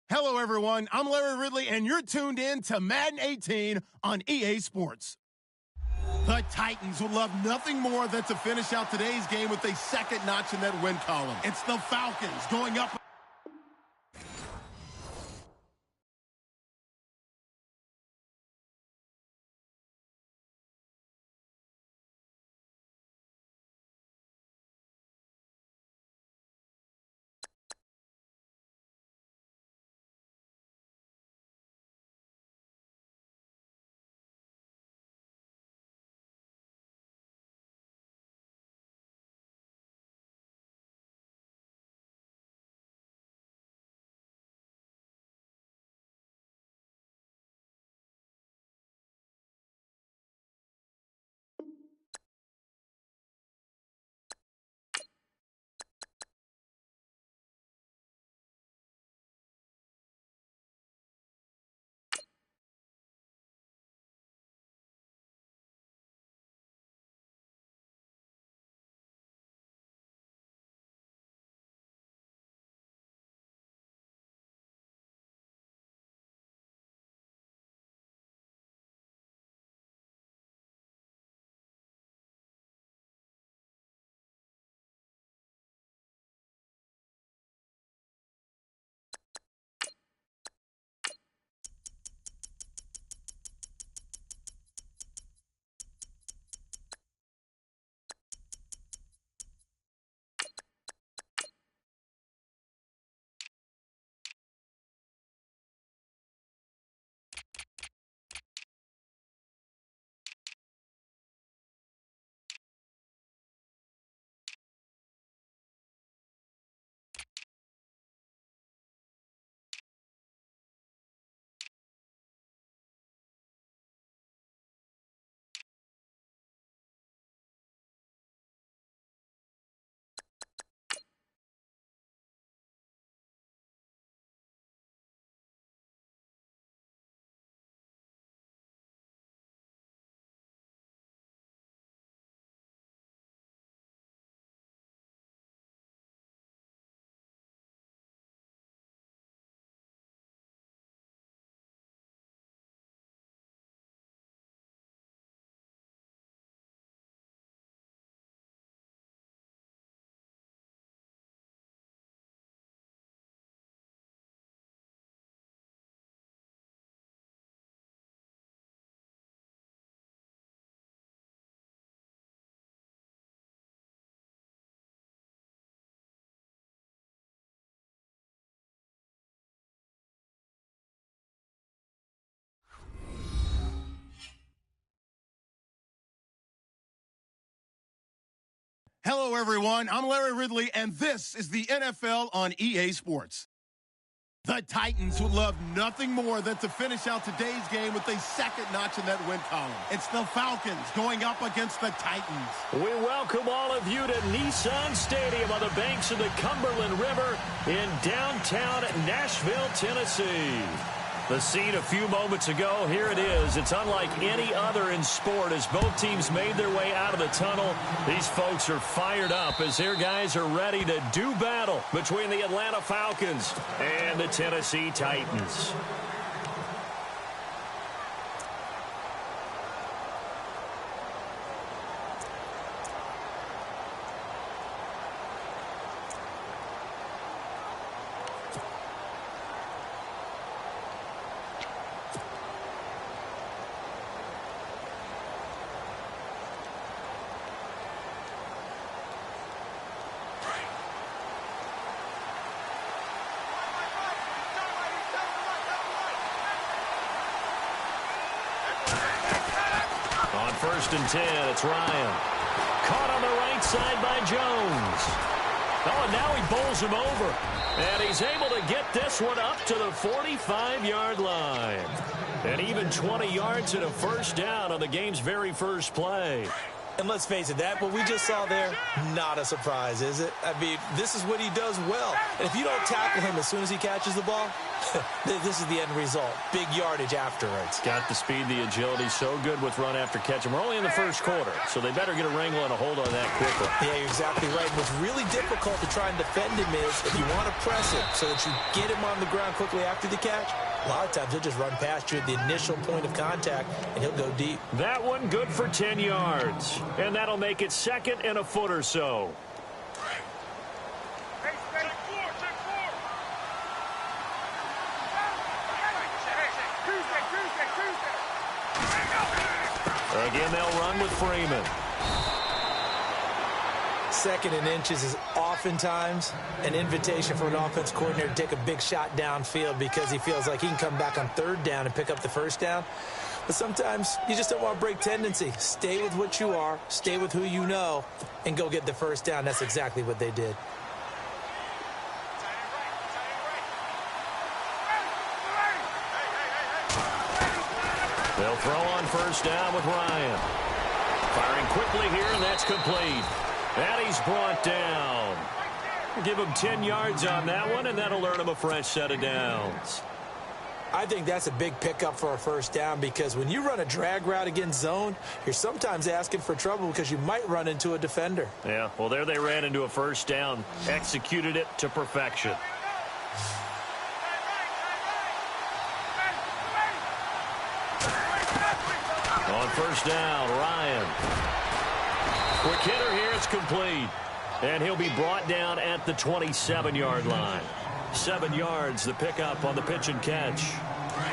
Hello, everyone. I'm Larry Ridley, and you're tuned in to Madden 18 on EA Sports. The Titans would love nothing more than to finish out today's game with a second notch in that win column. It's the Falcons going up. Hello, everyone. I'm Larry Ridley, and this is the NFL on EA Sports. The Titans would love nothing more than to finish out today's game with a second notch in that win column. It's the Falcons going up against the Titans. We welcome all of you to Nissan Stadium on the banks of the Cumberland River in downtown Nashville, Tennessee. The scene a few moments ago, here it is. It's unlike any other in sport as both teams made their way out of the tunnel. These folks are fired up as their guys are ready to do battle between the Atlanta Falcons and the Tennessee Titans. First and 10, it's Ryan. Caught on the right side by Jones. Oh, and now he bowls him over. And he's able to get this one up to the 45-yard line. And even 20 yards and a first down on the game's very first play. And let's face it, what we just saw there, not a surprise, is it? I mean, this is what he does well. And if you don't tackle him as soon as he catches the ball, this is the end result. Big yardage afterwards. Got the speed, the agility, so good with run after catch. And we're only in the first quarter, so they better get a wrangle and a hold on that quickly. Yeah, you're exactly right. What's really difficult to try and defend him is if you want to press him so that you get him on the ground quickly after the catch, a lot of times he'll just run past you at the initial point of contact, and he'll go deep. That one good for 10 yards. And that'll make it second and a foot or so. Again, they'll run with Freeman. Second and inches is oftentimes an invitation for an offense coordinator to take a big shot downfield because he feels like he can come back on third down and pick up the first down. But sometimes you just don't want to break tendency. Stay with what you are, stay with who you know, and go get the first down. That's exactly what they did. They'll throw on first down with Ryan. Firing quickly here, and that's complete. And he's brought down. Give him 10 yards on that one, and that'll earn him a fresh set of downs. I think that's a big pickup for a first down because when you run a drag route against zone, you're sometimes asking for trouble because you might run into a defender. Yeah, well, there they ran into a first down, executed it to perfection. On first down, Ryan. Quick hitter here, it's complete. And he'll be brought down at the 27-yard line. 7 yards, the pickup on the pitch and catch.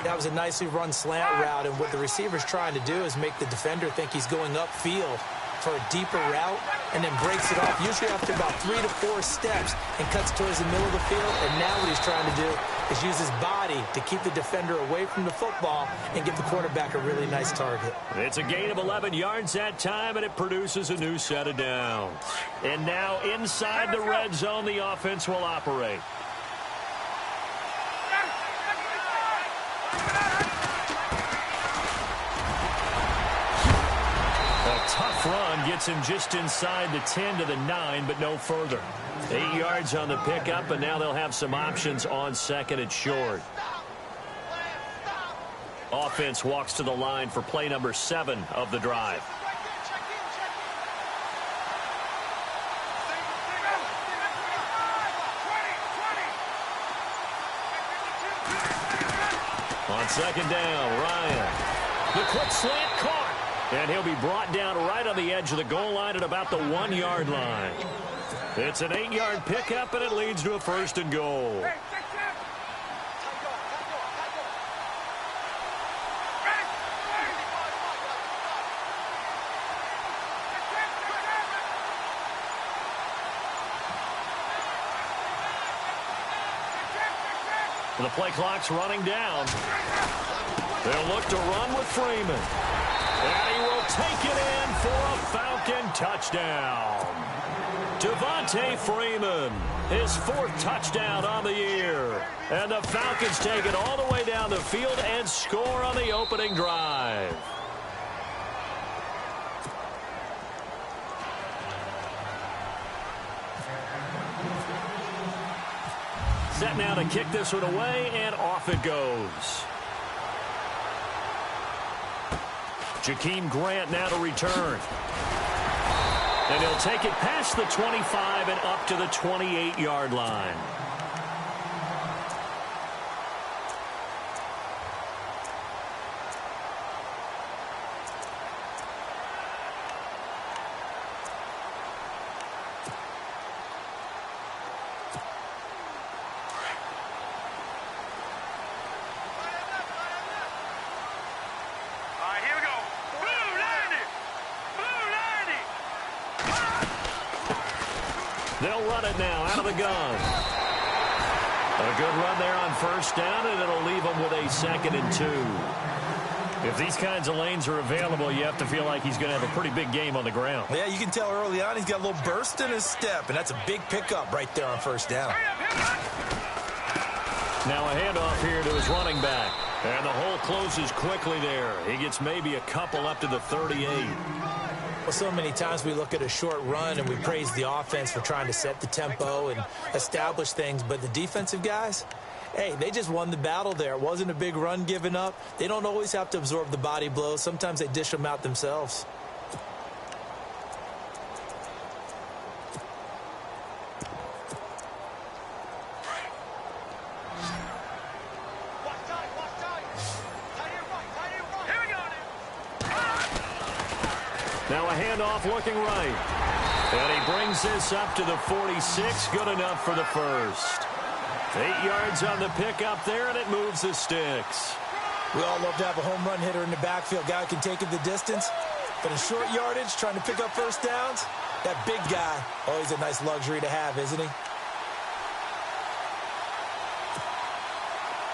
That was a nicely run slant route, and what the receiver's trying to do is make the defender think he's going upfield for a deeper route and then breaks it off, usually after about 3 to 4 steps, and cuts towards the middle of the field. And now what he's trying to do is use his body to keep the defender away from the football and give the quarterback a really nice target. It's a gain of 11 yards that time, and it produces a new set of downs. And now inside the red zone, the offense will operate. Tough run gets him just inside the 10 to the 9, but no further. 8 yards on the pickup, and now they'll have some options on second and short. Offense walks to the line for play number 7 of the drive. On second down, Ryan. The quick slant caught. And he'll be brought down right on the edge of the goal line at about the 1-yard line. It's an 8-yard pickup, and it leads to a first and goal. The play clock's running down. They'll look to run with Freeman. And he will take it in for a Falcon touchdown. Devontae Freeman, his 4th touchdown on the year. And the Falcons take it all the way down the field and score on the opening drive. Set now to kick this one away, and off it goes. Jakeem Grant now to return. And he'll take it past the 25 and up to the 28-yard line. They'll run it now out of the gun. A good run there on first down, and it'll leave them with a 2nd and 2. If these kinds of lanes are available, you have to feel like he's going to have a pretty big game on the ground. Yeah, you can tell early on he's got a little burst in his step, and that's a big pickup right there on first down. Now a handoff here to his running back. And the hole closes quickly there. He gets maybe a couple up to the 38. Well, so many times we look at a short run and we praise the offense for trying to set the tempo and establish things, but the defensive guys, hey, they just won the battle there. It wasn't a big run given up. They don't always have to absorb the body blows. Sometimes they dish them out themselves. Now a handoff looking right. And he brings this up to the 46. Good enough for the first. 8 yards on the pickup there, and it moves the sticks. We all love to have a home run hitter in the backfield. Guy who can take it the distance. But in short yardage, trying to pick up first downs, that big guy, always a nice luxury to have, isn't he?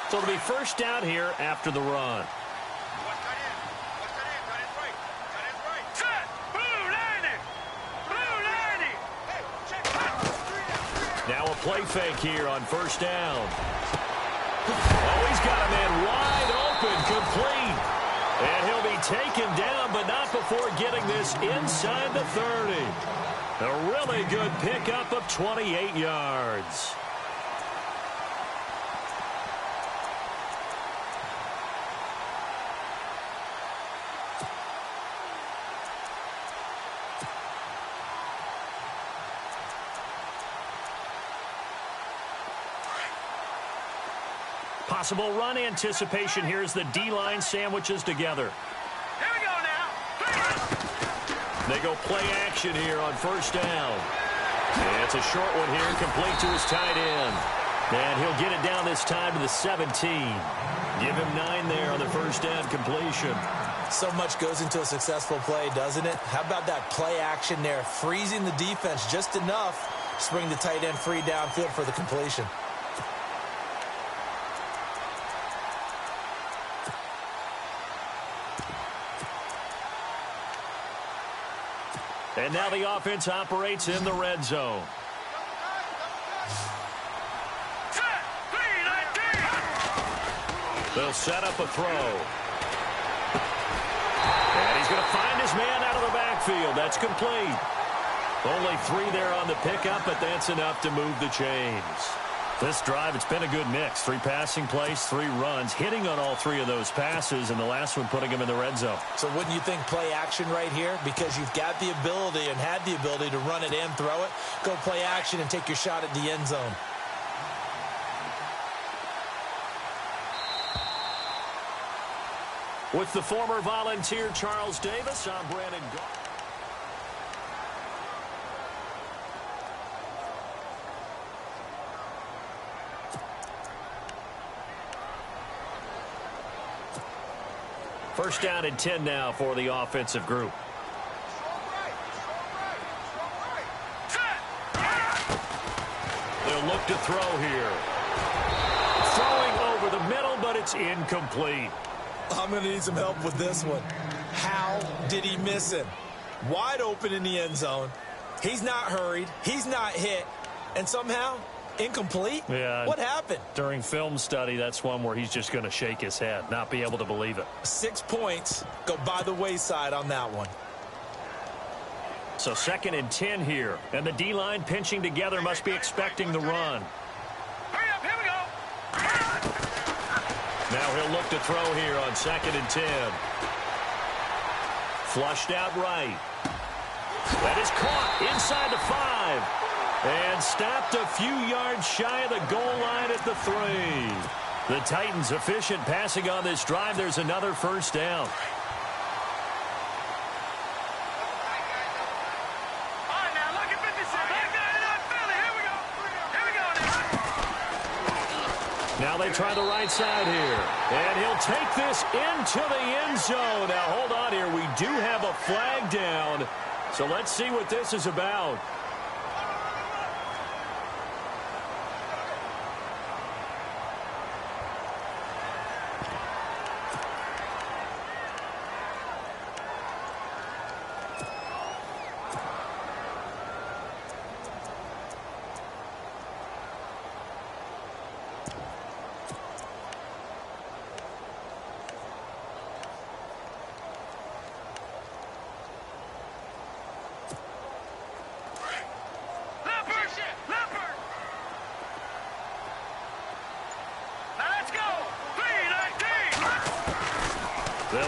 So it'll be first down here after the run. Now a play fake here on first down. Oh, he's got a man wide open, complete. And he'll be taken down, but not before getting this inside the 30. A really good pickup of 28 yards. Possible run anticipation here as the D-line sandwiches together. Here we go now. They go play action here on first down. And it's a short one here, complete to his tight end. And he'll get it down this time to the 17. Give him 9 there on the first down completion. So much goes into a successful play, doesn't it? How about that play action there, freezing the defense just enough to bring the tight end free downfield for the completion. And now the offense operates in the red zone. They'll set up a throw. And he's going to find his man out of the backfield. That's complete. Only 3 there on the pickup, but that's enough to move the chains. This drive, it's been a good mix. 3 passing plays, 3 runs, hitting on all 3 of those passes, and the last one putting him in the red zone. So wouldn't you think play action right here? Because you've got the ability and had the ability to run it and throw it. Go play action and take your shot at the end zone. With the former Volunteer Charles Davis, I'm Brandon Gar. First down and 10 now for the offensive group. They'll look to throw here. Throwing over the middle, but it's incomplete. I'm going to need some help with this one. How did he miss him? Wide open in the end zone. He's not hurried. He's not hit. And somehow, incomplete? Yeah. What happened? During film study, that's one where he's just going to shake his head, not be able to believe it. 6 points go by the wayside on that one. So 2nd and 10 here. And the D-line pinching together must be expecting the run. Hurry up, here we go. Now he'll look to throw here on 2nd and 10. Flushed out right. That is caught inside the 5. And stopped a few yards shy of the goal line at the 3. The Titans efficient passing on this drive. There's another first down. All right, now, look at 56. Back down in that Philly. Here we go. Here we go now. Now they try the right side here. And he'll take this into the end zone. Now, hold on here. We do have a flag down. So let's see what this is about.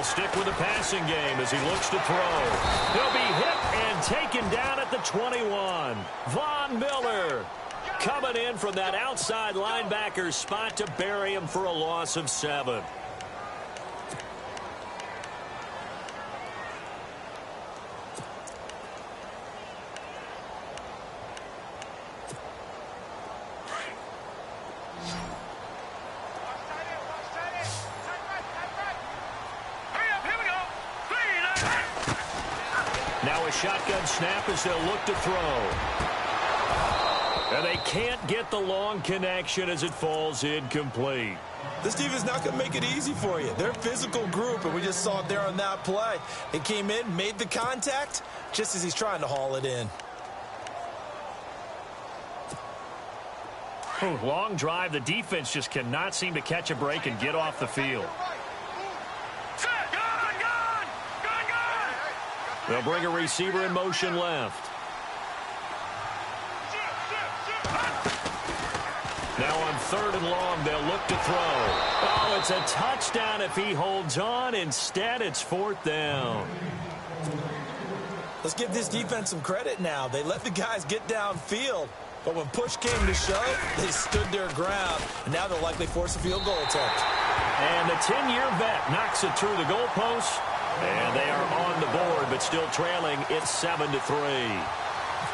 They'll stick with the passing game as he looks to throw. He'll be hit and taken down at the 21. Von Miller coming in from that outside linebacker spot to bury him for a loss of 7. Now a shotgun snap as they'll look to throw. And they can't get the long connection as it falls incomplete. This defense is not going to make it easy for you. They're a physical group, and we just saw it there on that play. It came in, made the contact, just as he's trying to haul it in. Long drive. The defense just cannot seem to catch a break and get off the field. They'll bring a receiver in motion left. Now on 3rd and long, they'll look to throw. Oh, it's a touchdown if he holds on. Instead, it's 4th down. Let's give this defense some credit now. They let the guys get downfield, but when push came to shove, they stood their ground, and now they'll likely force a field goal attempt. And the 10-year vet knocks it through the goalpost, and they are on the board, but still trailing. It's 7-3.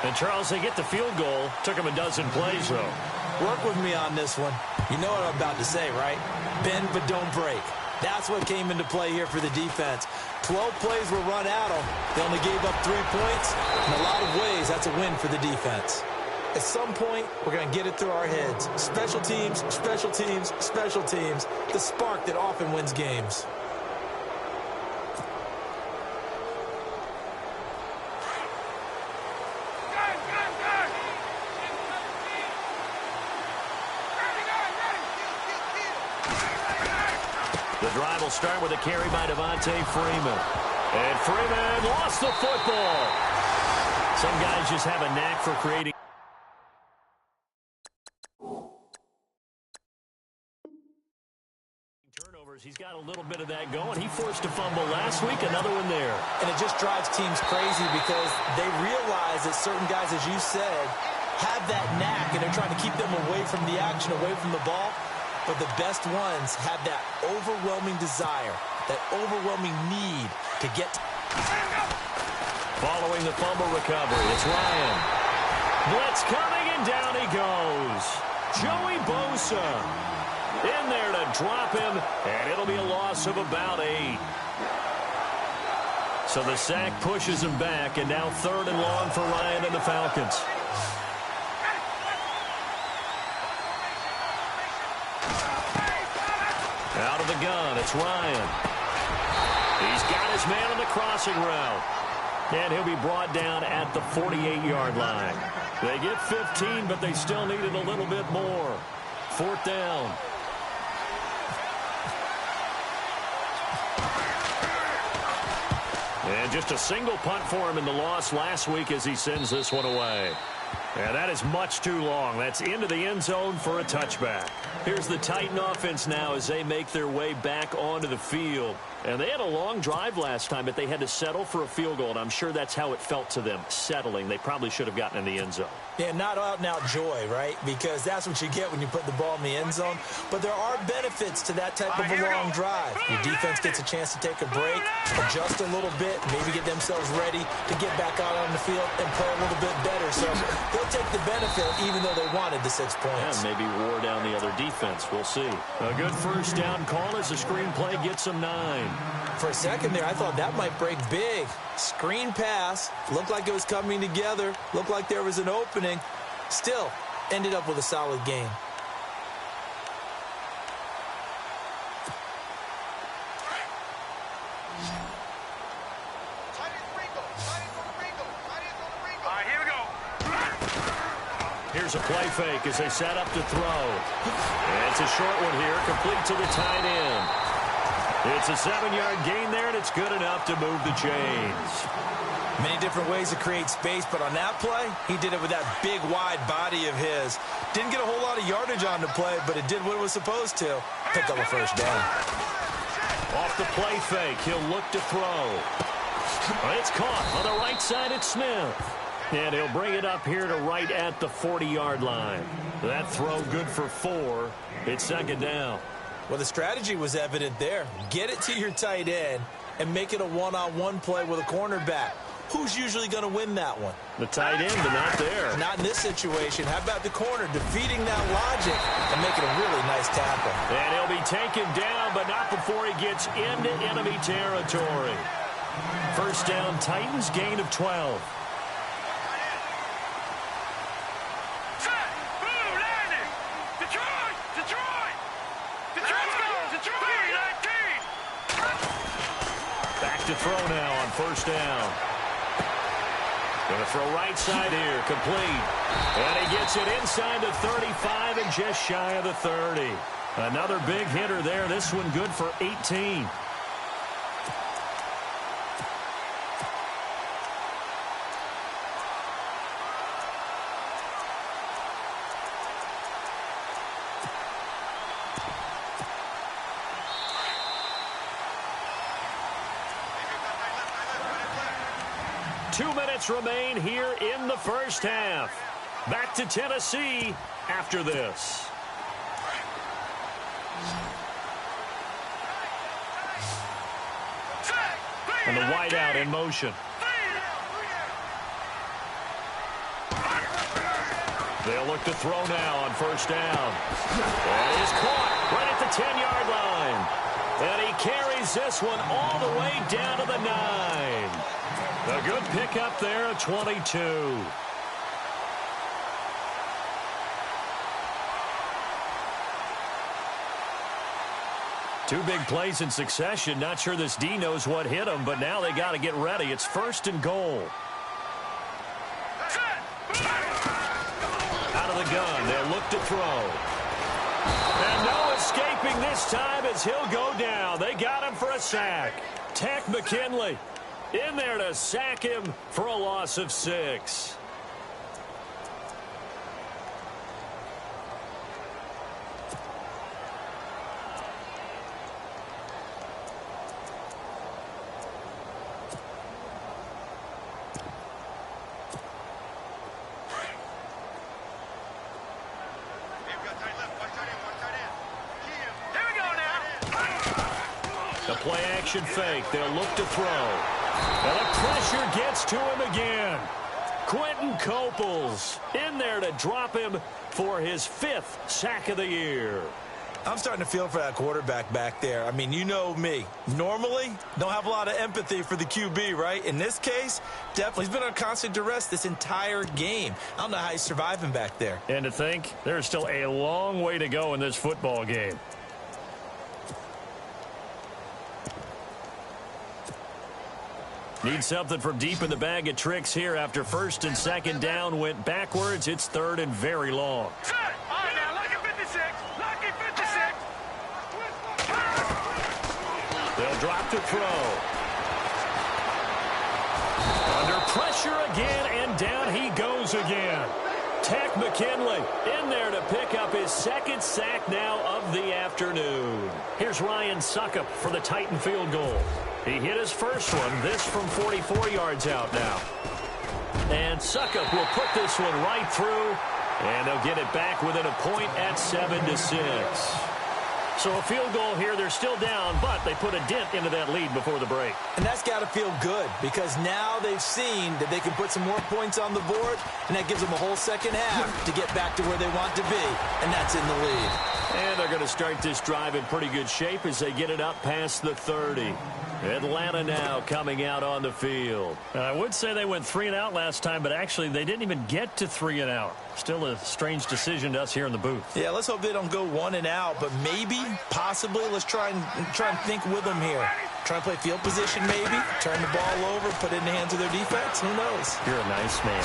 And, Charles, they get the field goal. Took them a dozen plays, though. Work with me on this one. You know what I'm about to say, right? Bend but don't break. That's what came into play here for the defense. 12 plays were run at them. They only gave up 3 points. In a lot of ways, that's a win for the defense. At some point, we're going to get it through our heads. Special teams, special teams, special teams. The spark that often wins games. The drive will start with a carry by Devontae Freeman. And Freeman lost the football. Some guys just have a knack for creating turnovers. He's got a little bit of that going. He forced a fumble last week, another one there. And it just drives teams crazy because they realize that certain guys, as you said, have that knack, and they're trying to keep them away from the action, away from the ball. But the best ones have that overwhelming desire, that overwhelming need to get. Following the fumble recovery, it's Ryan. Blitz coming, and down he goes. Joey Bosa in there to drop him, and it'll be a loss of about 8. So the sack pushes him back, and now 3rd and long for Ryan and the Falcons. Out of the gun, it's Ryan. He's got his man on the crossing route. And he'll be brought down at the 48-yard line. They get 15, but they still needed a little bit more. 4th down. And just a single punt for him in the loss last week as he sends this one away. And that is much too long. That's into the end zone for a touchback. Here's the Titan offense now as they make their way back onto the field. And they had a long drive last time, but they had to settle for a field goal, and I'm sure that's how it felt to them, settling. They probably should have gotten in the end zone. Yeah, not out-and-out joy, right? Because that's what you get when you put the ball in the end zone. But there are benefits to that type of a long drive. Your defense gets a chance to take a break, adjust a little bit, maybe get themselves ready to get back out on the field and play a little bit better. So they'll take the benefit even though they wanted the 6 points. Yeah, maybe wore down the other defense. We'll see. A good first down call as the screen play gets them 9. For a second there, I thought that might break big. Screen pass. Looked like it was coming together. Looked like there was an opening. Still, ended up with a solid game. Here's a play fake as they set up to throw. And it's a short one here, complete to the tight end. It's a 7-yard gain there, and it's good enough to move the chains. Many different ways to create space, but on that play, he did it with that big, wide body of his. Didn't get a whole lot of yardage on the play, but it did what it was supposed to. Picked up a first down. Off the play fake, he'll look to throw. It's caught on the right side at Smith. And he'll bring it up here to right at the 40-yard line. That throw good for 4. It's second down. Well, the strategy was evident there. Get it to your tight end and make it a one-on-one play with a cornerback. Who's usually going to win that one? The tight end, but not there. Not in this situation. How about the corner defeating that logic and making a really nice tackle? And he'll be taken down, but not before he gets into enemy territory. First down, Titans, gain of 12. Back to throw now on first down. Going to throw right side here, complete. And he gets it inside the 35 and just shy of the 30. Another big hitter there. This one good for 18. Remain here in the first half. Back to Tennessee after this. And the wideout in motion. They'll look to throw now on first down. And he's caught right at the 10-yard line. And he carries this one all the way down to the 9. A good pickup there at 22. Two big plays in succession. Not sure this D knows what hit him, but now they got to get ready. It's first and goal. Out of the gun, they'll look to throw. And no escaping this time as he'll go down. They got him for a sack. Takk McKinley in there to sack him for a loss of 6. The play action fake. They'll look to throw. And the pressure gets to him again. Quentin Coples in there to drop him for his 5th sack of the year. I'm starting to feel for that quarterback back there. I mean, you know me. Normally, don't have a lot of empathy for the QB, right? In this case, definitely. He's been on constant duress this entire game. I don't know how he's surviving back there. And to think, there's still a long way to go in this football game. Need something from deep in the bag of tricks here after first and second down went backwards. It's third and very long. All right, now, lucky 56. Lucky 56. They'll drop to throw. Under pressure again, and down he goes again. Takk McKinley in there to pick up his 2nd sack now of the afternoon. Here's Ryan Succop for the Titan field goal. He hit his first one, this from 44 yards out now. And Succop will put this one right through, and they'll get it back within a point at 7-6. So a field goal here. They're still down, but they put a dent into that lead before the break. And that's got to feel good because now they've seen that they can put some more points on the board, and that gives them a whole second half to get back to where they want to be, and that's in the lead. And they're going to start this drive in pretty good shape as they get it up past the 30. Atlanta now coming out on the field. I would say they went 3 and out last time, but actually they didn't even get to 3 and out. Still a strange decision to us here in the booth. Yeah, let's hope they don't go 1 and out, but maybe, possibly, let's try and think with them here. Try and play field position maybe, turn the ball over, put it in the hands of their defense. Who knows? You're a nice man.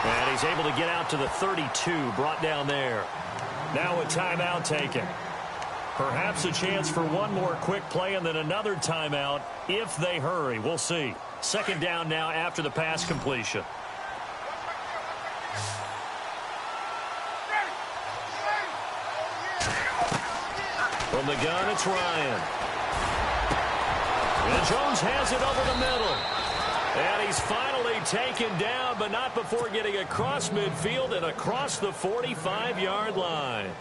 And he's able to get out to the 32, brought down there. Now a timeout taken. Perhaps a chance for one more quick play and then another timeout if they hurry. We'll see. Second down now after the pass completion. From the gun, it's Ryan. And Jones has it over the middle. And he's finally taken down, but not before getting across midfield and across the 45-yard line.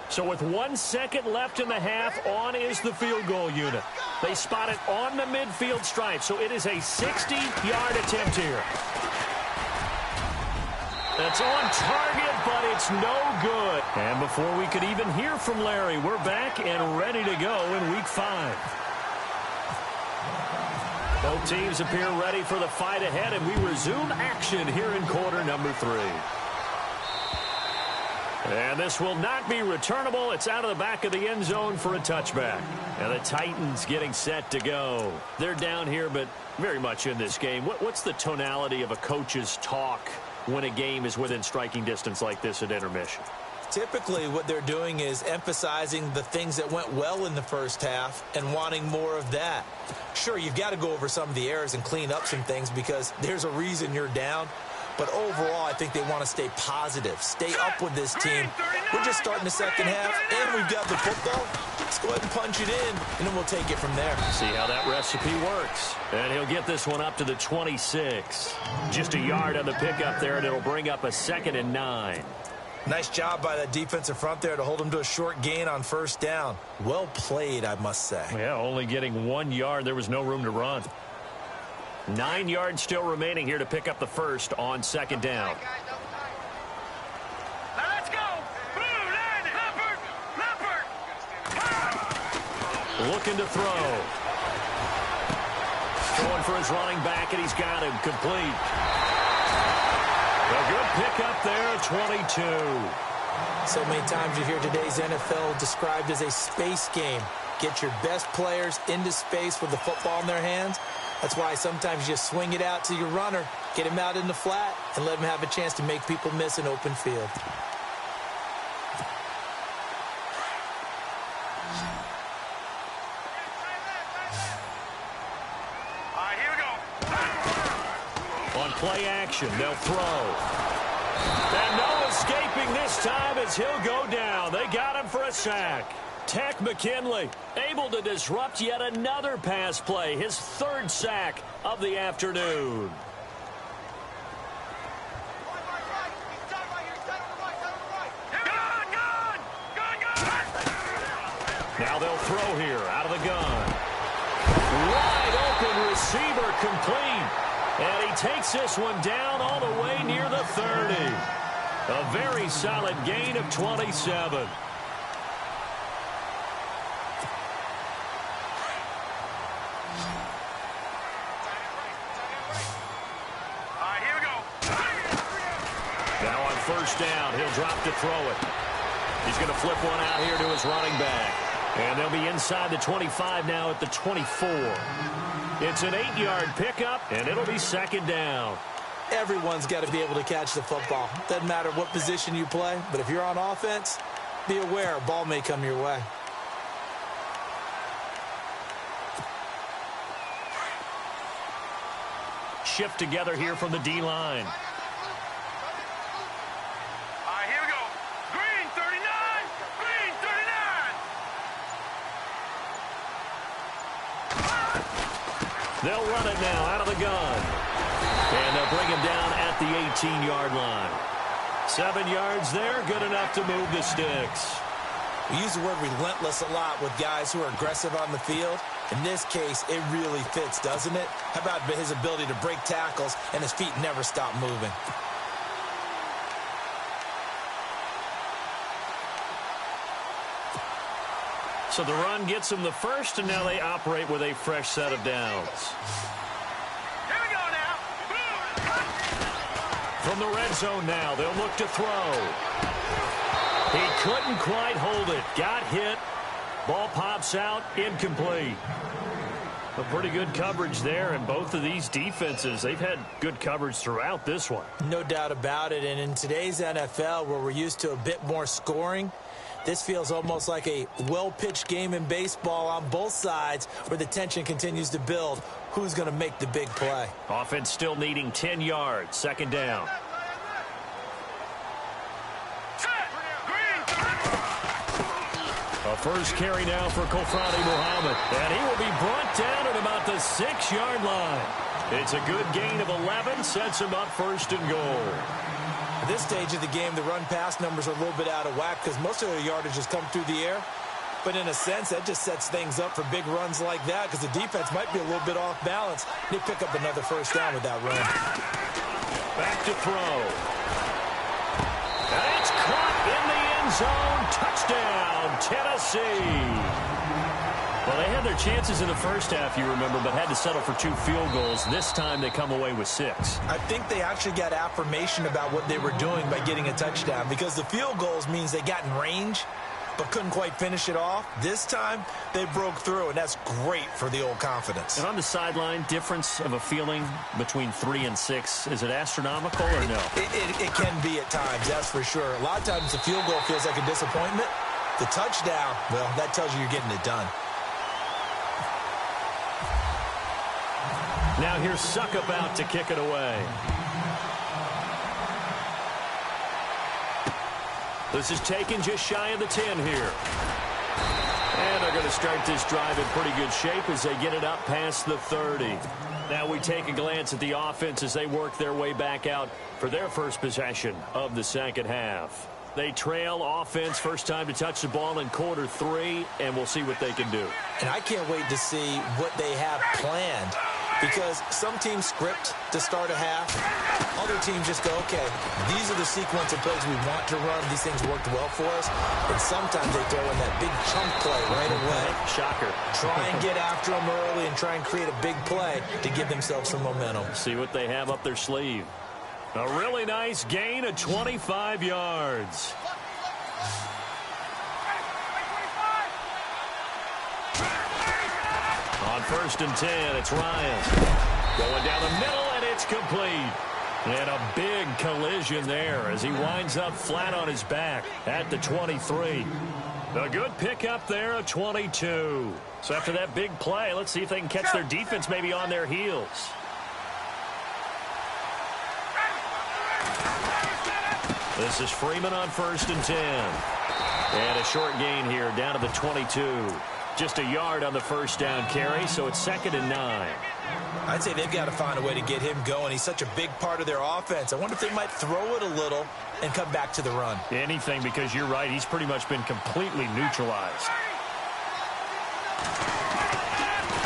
So with 1 second left in the half, on is the field goal unit. They spot it on the midfield stripe, so it is a 60-yard attempt here. That's on target, but it's no good. And before we could even hear from Larry, we're back and ready to go in Week 5. Both teams appear ready for the fight ahead, and we resume action here in quarter number 3. And this will not be returnable. It's out of the back of the end zone for a touchback. And the Titans getting set to go. They're down here, but very much in this game. What's the tonality of a coach's talk when a game is within striking distance like this at intermission? Typically, what they're doing is emphasizing the things that went well in the first half and wanting more of that. Sure, you've got to go over some of the errors and clean up some things because there's a reason you're down. But overall, I think they want to stay positive, stay up with this team. We're just starting the second half, and we've got the football. Let's go ahead and punch it in, and then we'll take it from there. See how that recipe works. And he'll get this one up to the 26. Just a yard on the pickup there, and it'll bring up a 2nd and 9. Nice job by that defensive front there to hold him to a short gain on first down. Well played, I must say. Yeah, only getting 1 yard. There was no room to run. 9 yards still remaining here to pick up the first on 2nd down. Let's go. Looking to throw. Going for his running back, and he's got him complete. A good pickup there at 22. So many times you hear today's NFL described as a space game. Get your best players into space with the football in their hands. That's why sometimes you just swing it out to your runner, get him out in the flat, and let him have a chance to make people miss an open field. All right, here we go. On play action, they'll throw. And no escaping this time as he'll go down. They got him for a sack. Tech McKinley able to disrupt yet another pass play, his 3rd sack of the afternoon. Now they'll throw here out of the gun. Wide open receiver complete. And he takes this one down all the way near the 30. A very solid gain of 27. First down, he'll drop to throw it. He's going to flip one out here to his running back. And they'll be inside the 25 now at the 24. It's an 8-yard pickup, and it'll be 2nd down. Everyone's got to be able to catch the football. Doesn't matter what position you play, but if you're on offense, be aware a ball may come your way. Shift together here from the D-line. They'll run it now out of the gun. And they'll bring him down at the 18-yard line. 7 yards there, good enough to move the sticks. We use the word relentless a lot with guys who are aggressive on the field. In this case, it really fits, doesn't it? How about his ability to break tackles and his feet never stop moving? So the run gets them the first, and now they operate with a fresh set of downs. Here we go now. From the red zone now, they'll look to throw. He couldn't quite hold it. Got hit. Ball pops out. Incomplete. A pretty good coverage there, and both of these defenses, they've had good coverage throughout this one. No doubt about it, and in today's NFL, where we're used to a bit more scoring, this feels almost like a well-pitched game in baseball on both sides where the tension continues to build. Who's going to make the big play? Offense still needing 10 yards. 2nd down. A first carry now for Kofrani Muhammad. And he will be brought down at about the 6-yard line. It's a good gain of 11. Sets him up first and goal. At this stage of the game, the run-pass numbers are a little bit out of whack because most of their yardage has come through the air. But in a sense, that just sets things up for big runs like that because the defense might be a little bit off balance. They pick up another first down with that run. Back to throw. And it's caught in the end zone. Touchdown, Tennessee. Well, they had their chances in the first half, you remember, but had to settle for 2 field goals. This time they come away with 6. I think they actually got affirmation about what they were doing by getting a touchdown because the field goals means they got in range but couldn't quite finish it off. This time, they broke through, and that's great for the old confidence. And on the sideline, difference of a feeling between 3 and 6, is it astronomical or no? It can be at times, that's for sure. A lot of times the field goal feels like a disappointment. The touchdown, well, that tells you you're getting it done. Now here's Suckup out to kick it away. This is taken just shy of the 10 here. And they're going to start this drive in pretty good shape as they get it up past the 30. Now we take a glance at the offense as they work their way back out for their first possession of the second half. They trail offense, first time to touch the ball in quarter 3, and we'll see what they can do. And I can't wait to see what they have planned. Because some teams script to start a half. Other teams just go, okay, these are the sequence of plays we want to run. These things worked well for us. And sometimes they throw in that big chunk play right away. Shocker. Try and get after them early and try and create a big play to give themselves some momentum. See what they have up their sleeve. A really nice gain of 25 yards. On first and 10, it's Ryan. Going down the middle, and it's complete. And a big collision there as he winds up flat on his back at the 23. A good pickup there of 22. So after that big play, let's see if they can catch their defense maybe on their heels. This is Freeman on first and 10. And a short gain here down to the 22. Just a yard on the first down carry, so it's 2nd and 9. I'd say they've got to find a way to get him going. He's such a big part of their offense. I wonder if they might throw it a little and come back to the run. Anything, because you're right. He's pretty much been completely neutralized.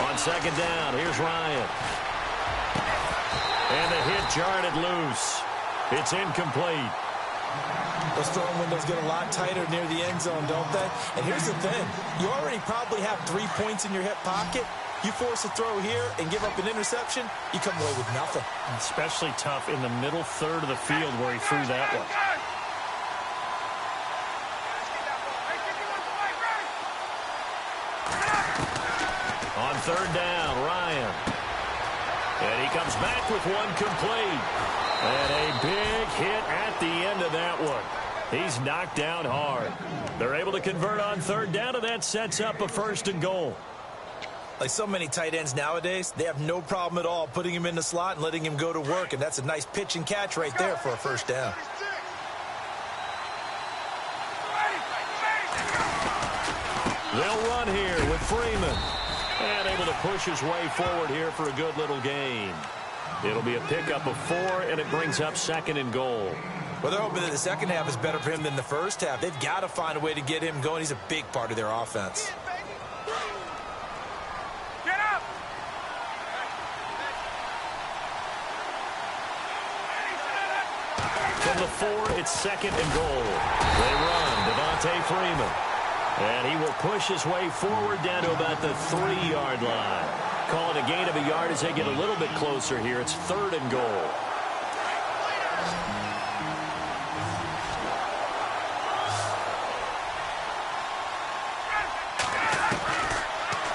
On second down, here's Ryan. And the hit jarred it loose. It's incomplete. Those throwing windows get a lot tighter near the end zone, don't they? And here's the thing. You already probably have 3 points in your hip pocket. You force a throw here and give up an interception, you come away with nothing. Especially tough in the middle third of the field where he threw that one. On third down, Ryan. And he comes back with one complete. And a big hit at the end of that one. He's knocked down hard. They're able to convert on third down, and that sets up a first and goal. Like so many tight ends nowadays, they have no problem at all putting him in the slot and letting him go to work, and that's a nice pitch and catch right there for a first down. They'll run here with Freeman. And able to push his way forward here for a good little gain. It'll be a pickup of 4, and it brings up 2nd and goal. Well, they're hoping that the second half is better for him than the first half. They've got to find a way to get him going. He's a big part of their offense. Get up! From the 4, it's 2nd and goal. They run Devontae Freeman. And he will push his way forward down to about the 3-yard line. Call it a gain of a yard as they get a little bit closer here. It's 3rd and goal.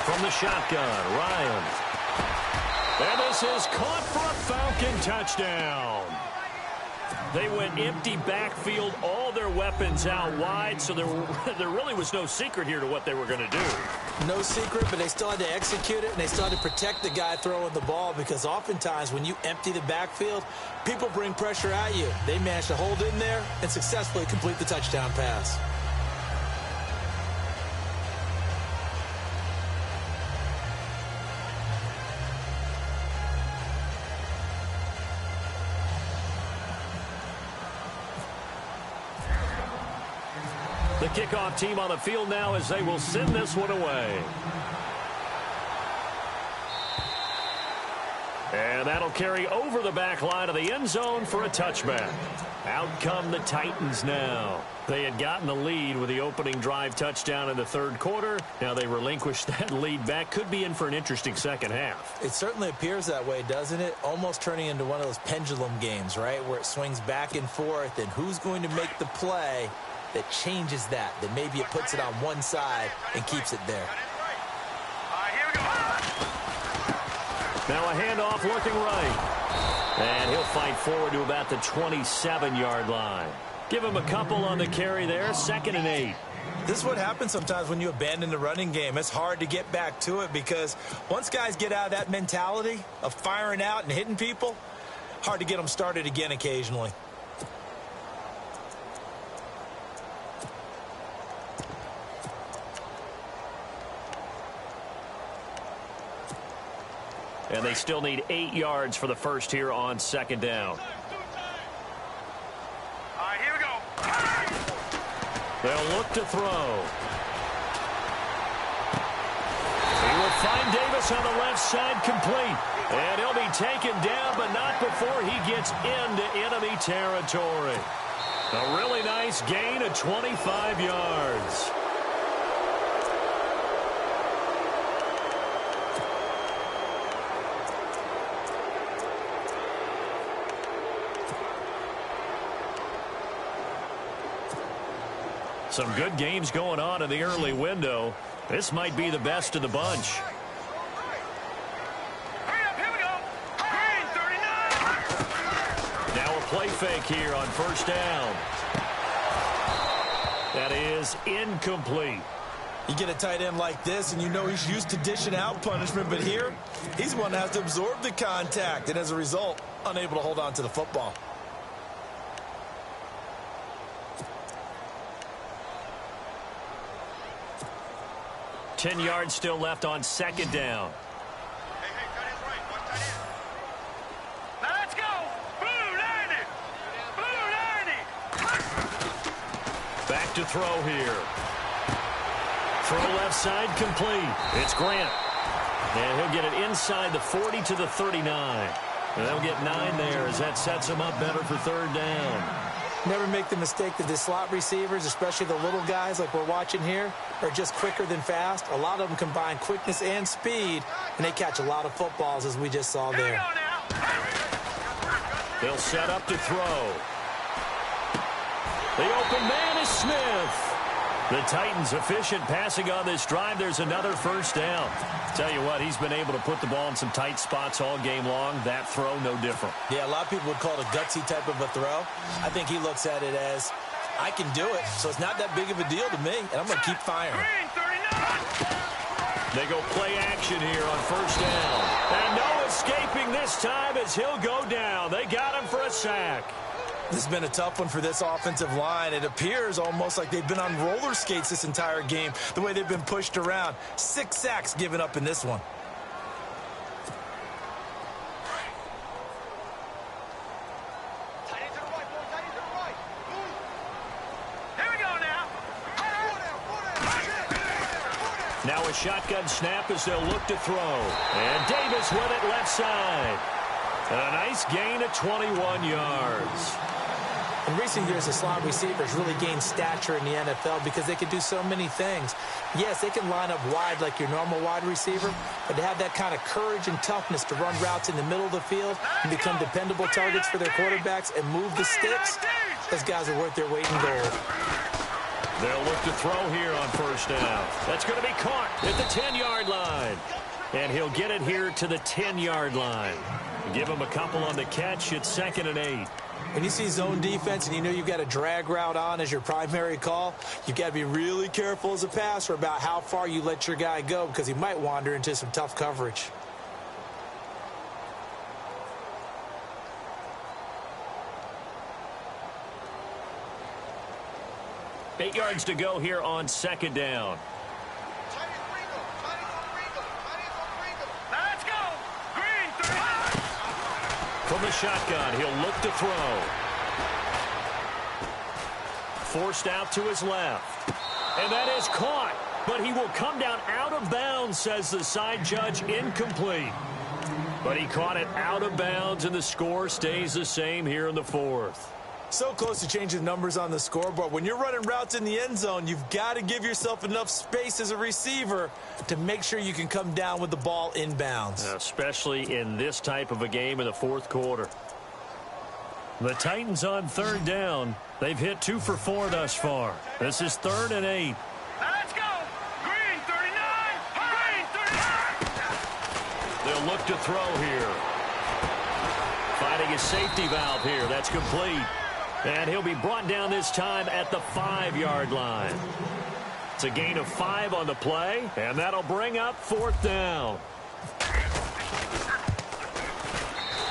From the shotgun, Ryan. And this is caught for a Falcon touchdown. They went empty backfield, all their weapons out wide, so there really was no secret here to what they were going to do. No secret, but they still had to execute it, and they still had to protect the guy throwing the ball, because oftentimes when you empty the backfield, people bring pressure at you. They managed to hold in there and successfully complete the touchdown pass. The kickoff team on the field now as they will send this one away. And that'll carry over the back line of the end zone for a touchback. Out come the Titans now. They had gotten the lead with the opening drive touchdown in the third quarter. Now they relinquished that lead back. Could be in for an interesting second half. It certainly appears that way, doesn't it? Almost turning into one of those pendulum games, right, where it swings back and forth, and who's going to make the play that changes that maybe it puts it on one side and keeps it there. Now a handoff looking right. And he'll fight forward to about the 27-yard line. Give him a couple on the carry there. 2nd and 8. This is what happens sometimes when you abandon the running game. It's hard to get back to it because once guys get out of that mentality of firing out and hitting people, hard to get them started again occasionally. And they still need 8 yards for the first here on 2nd down. All right, here we go. They'll look to throw. He will find Davis on the left side, complete. And he'll be taken down, but not before he gets into enemy territory. A really nice gain of 25 yards. Some good games going on in the early window. This might be the best of the bunch. Hurry up, here we go. Green, 39. Now a play fake here on 1st down. That is incomplete. You get a tight end like this, and you know he's used to dishing out punishment, but here, he's the one that has to absorb the contact, and as a result, unable to hold on to the football. Ten yards still left on 2nd down. Hey, tight end's right. One tight end. Now let's go. Blue 90. Blue 90. Back to throw here. Throw left side complete. It's Grant. And he'll get it inside the 40 to the 39. And they'll get 9 there as that sets him up better for 3rd down. Never make the mistake that the slot receivers, especially the little guys like we're watching here, are just quicker than fast. A lot of them combine quickness and speed, and they catch a lot of footballs, as we just saw there. They'll set up to throw. The open man is Smith. The Titans efficient passing on this drive. There's another 1st down. Tell you what, he's been able to put the ball in some tight spots all game long. That throw, no different. Yeah, a lot of people would call it a gutsy type of a throw. I think he looks at it as, I can do it, so it's not that big of a deal to me, and I'm going to keep firing. Green, 39. They go play action here on 1st down. And no escaping this time as he'll go down. They got him for a sack. This has been a tough one for this offensive line. It appears almost like they've been on roller skates this entire game, the way they've been pushed around. 6 sacks given up in this one. Here we go now. Now a shotgun snap as they'll look to throw. And Davis with it left side. And a nice gain of 21 yards. In recent years, the slot receivers really gained stature in the NFL because they can do so many things. Yes, they can line up wide like your normal wide receiver, but to have that kind of courage and toughness to run routes in the middle of the field and become dependable targets for their quarterbacks and move the sticks, those guys are worth their weight in gold. They'll look to throw here on 1st down. That's going to be caught at the 10-yard line. And he'll get it here to the 10-yard line. Give him a couple on the catch. It's 2nd and 8. When you see zone defense and you know you've got a drag route on as your primary call, you've got to be really careful as a passer about how far you let your guy go because he might wander into some tough coverage. Eight yards to go here on 2nd down. Let's go. Green, 35. From the shotgun, he'll look to throw. forced out to his left. And that is caught. But he will come down out of bounds, says the side judge. Incomplete. But he caught it out of bounds, and the score stays the same here in the fourth. So close to changing numbers on the scoreboard. When you're running routes in the end zone, you've got to give yourself enough space as a receiver to make sure you can come down with the ball inbounds. Especially in this type of a game in the fourth quarter. The Titans on third down. They've hit 2 for 4 thus far. This is 3rd and 8. Let's go. Green 39. Green 39. They'll look to throw here. Finding a safety valve here. That's complete. And he'll be brought down this time at the 5-yard line. It's a gain of 5 on the play, and that'll bring up 4th down.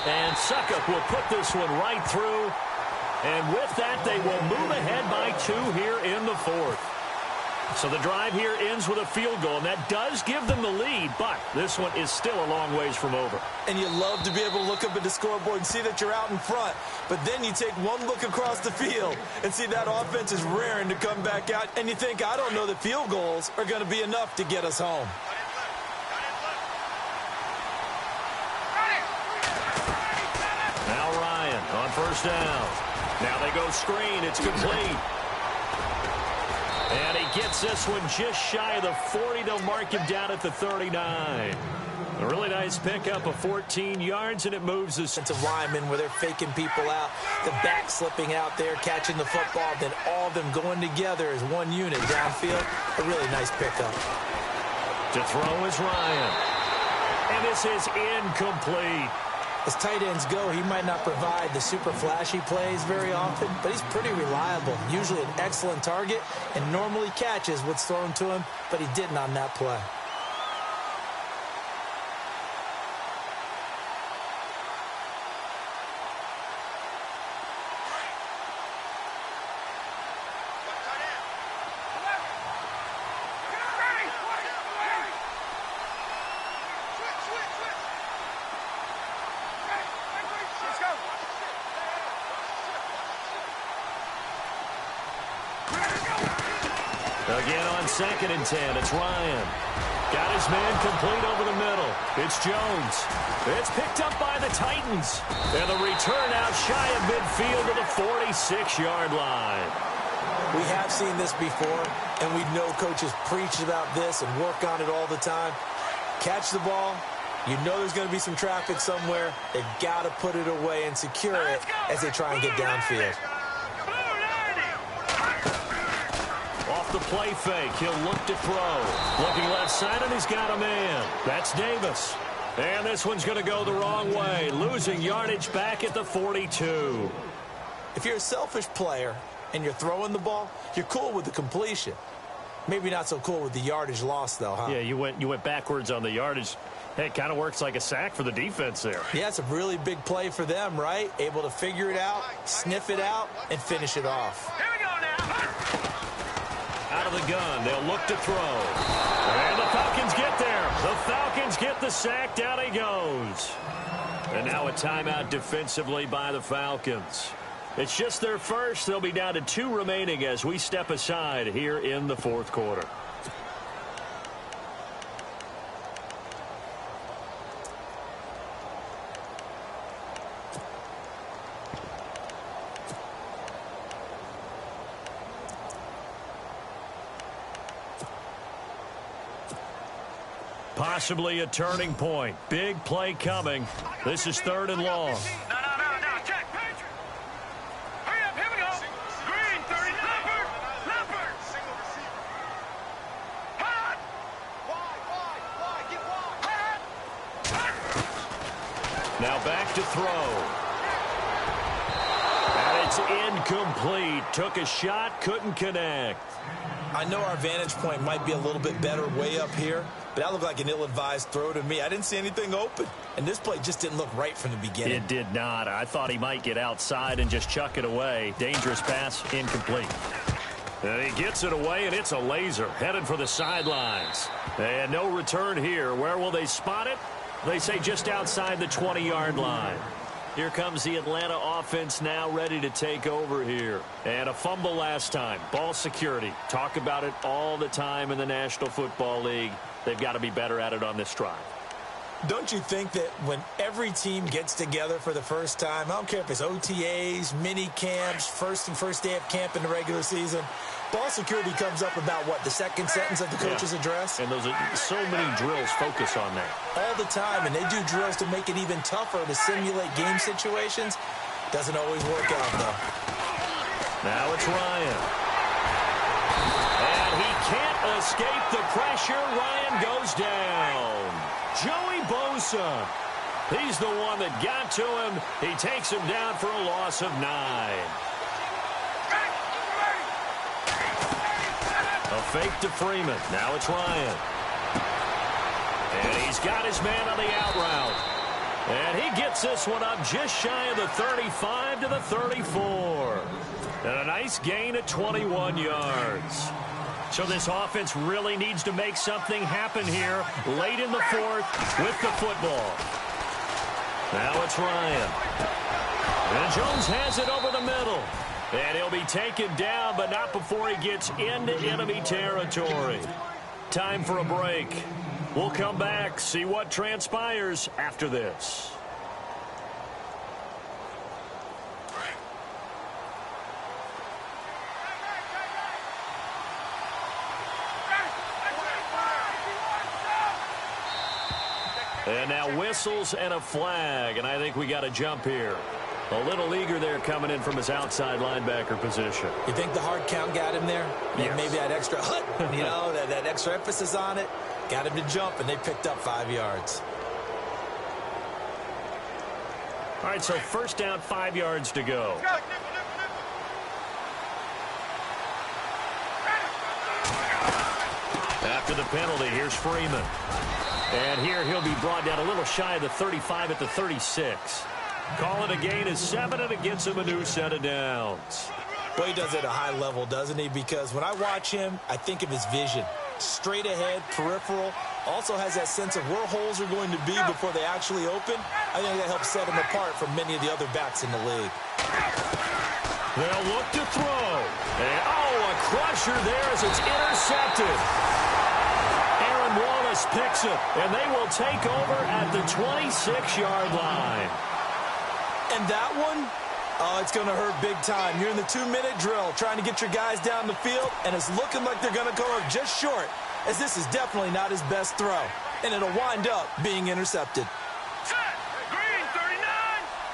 And Suckup will put this one right through. And with that, they will move ahead by 2 here in the fourth. So the drive here ends with a field goal, and that does give them the lead, but this one is still a long ways from over. And you love to be able to look up at the scoreboard and see that you're out in front. But then you take one look across the field and see that offense is raring to come back out. And you think, I don't know that field goals are going to be enough to get us home. Now Ryan on first down. Now they go screen. It's complete. And he gets this one just shy of the 40. They'll mark him down at the 39. A really nice pickup of 14 yards, and it moves us. It's a lineman where they're faking people out, the back slipping out there, catching the football, then all of them going together as one unit downfield. A really nice pickup. To throw is Ryan. And this is incomplete. As tight ends go, he might not provide the super flashy plays very often, but he's pretty reliable. Usually an excellent target and normally catches what's thrown to him, but he didn't on that play. Again on 2nd and 10, it's Ryan. Got his man complete over the middle. It's Jones. It's picked up by the Titans. And the return out shy of midfield to the 46-yard line. We have seen this before, and we know coaches preach about this and work on it all the time. Catch the ball. You know there's going to be some traffic somewhere. They've got to put it away and secure it as they try and get downfield. Off the play fake, he'll look to throw. Looking left side, and he's got a man. That's Davis. And this one's going to go the wrong way, losing yardage back at the 42. If you're a selfish player and you're throwing the ball, you're cool with the completion. Maybe not so cool with the yardage loss, though, huh? Yeah, you went backwards on the yardage. Hey, it kind of works like a sack for the defense there. Yeah, it's a really big play for them, right? Able to figure it out, sniff it out, and finish it off. Here we go now. Out of the gun, they'll look to throw. And the Falcons get there. The Falcons get the sack. Down he goes. And now a timeout defensively by the Falcons. It's just their first. They'll be down to 2 remaining as we step aside here in the fourth quarter. Possibly a turning point. Big play coming. This is 3rd and long. No. Check. Hurry up. Here we go. Green 30. Leopard. Single receiver. Hot. Wide. Get wide. Now back to throw. And it's incomplete. Took a shot, couldn't connect. I know our vantage point might be a little bit better way up here, but that looked like an ill-advised throw to me. I didn't see anything open, and this play just didn't look right from the beginning. It did not. I thought he might get outside and just chuck it away. Dangerous pass, incomplete. And he gets it away, and it's a laser. Headed for the sidelines. And no return here. Where will they spot it? They say just outside the 20-yard line. Here comes the Atlanta offense now ready to take over here. And a fumble last time. Ball security. Talk about it all the time in the National Football League. They've got to be better at it on this drive. Don't you think that when every team gets together for the first time, I don't care if it's OTAs, mini camps, first day of camp in the regular season, ball security comes up about, what, the second sentence of the coach's address? And those are so many drills focus on that. All the time, and they do drills to make it even tougher to simulate game situations. Doesn't always work out, though. Now it's Ryan. And he can't escape the pressure. Ryan goes down. Joey Bosa. He's the one that got to him. He takes him down for a loss of 9. A fake to Freeman. Now it's Ryan. And he's got his man on the out route. And he gets this one up just shy of the 35 to the 34. And a nice gain of 21 yards. So this offense really needs to make something happen here late in the fourth with the football. Now it's Ryan. And Jones has it over the middle. And he'll be taken down, but not before he gets into enemy territory. Time for a break. We'll come back, see what transpires after this. And now whistles and a flag, and I think we got a jump here. A little eager there coming in from his outside linebacker position. You think the hard count got him there? Yes. Maybe that extra that extra emphasis on it got him to jump, and they picked up 5 yards. All right, so first down, 5 yards to go. After the penalty, here's Freeman. And here he'll be brought down a little shy of the 35 at the 36. Call it a gain of 7, and it gets him a new set of downs. Well, he does it at a high level, doesn't he? Because when I watch him, I think of his vision. Straight ahead, peripheral. Also has that sense of where holes are going to be before they actually open. I think that helps set him apart from many of the other backs in the league. They'll look to throw. And, a crusher there as it's intercepted. Aaron Wallace picks it, and they will take over at the 26-yard line. And that one, it's going to hurt big time. You're in the 2-minute drill trying to get your guys down the field, and it's looking like they're going to go up just short, as this is definitely not his best throw. And it'll wind up being intercepted. Green 39!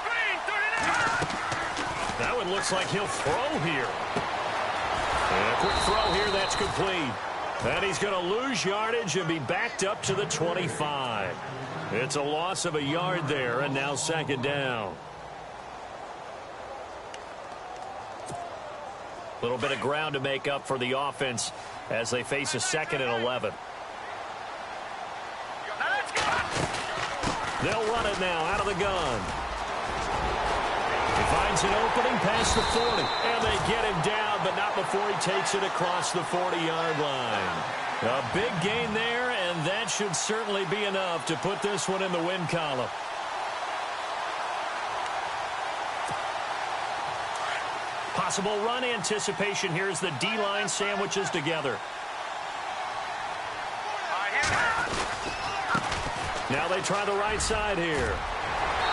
Green 39! That one looks like he'll throw here. And a quick throw here, that's complete. And he's going to lose yardage and be backed up to the 25. It's a loss of a yard there, and now second down. A little bit of ground to make up for the offense as they face a 2nd and 11. They'll run it now out of the gun. He finds an opening past the 40, and they get him down, but not before he takes it across the 40-yard line. A big gain there, and that should certainly be enough to put this one in the win column. Possible run anticipation here as the D-line sandwiches together. Now they try the right side here.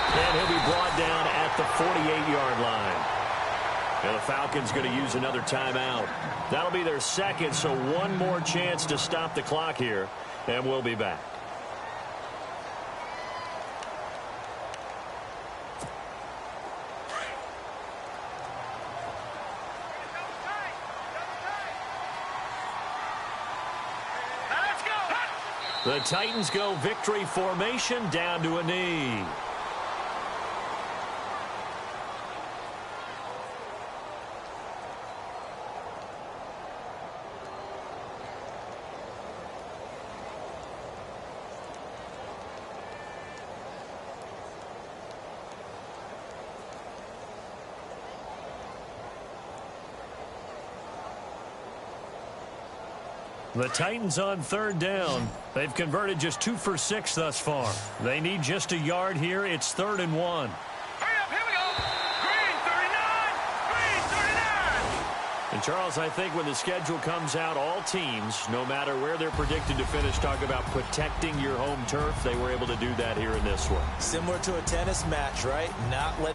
And he'll be brought down at the 48-yard line. And the Falcons going to use another timeout. That'll be their second, so one more chance to stop the clock here. And we'll be back. The Titans go victory formation down to a knee. The Titans on third down. They've converted just 2 for 6 thus far. They need just a yard here. It's 3rd and 1. And, Charles, I think when the schedule comes out, all teams, no matter where they're predicted to finish, talk about protecting your home turf. They were able to do that here in this one. Similar to a tennis match, right? Not let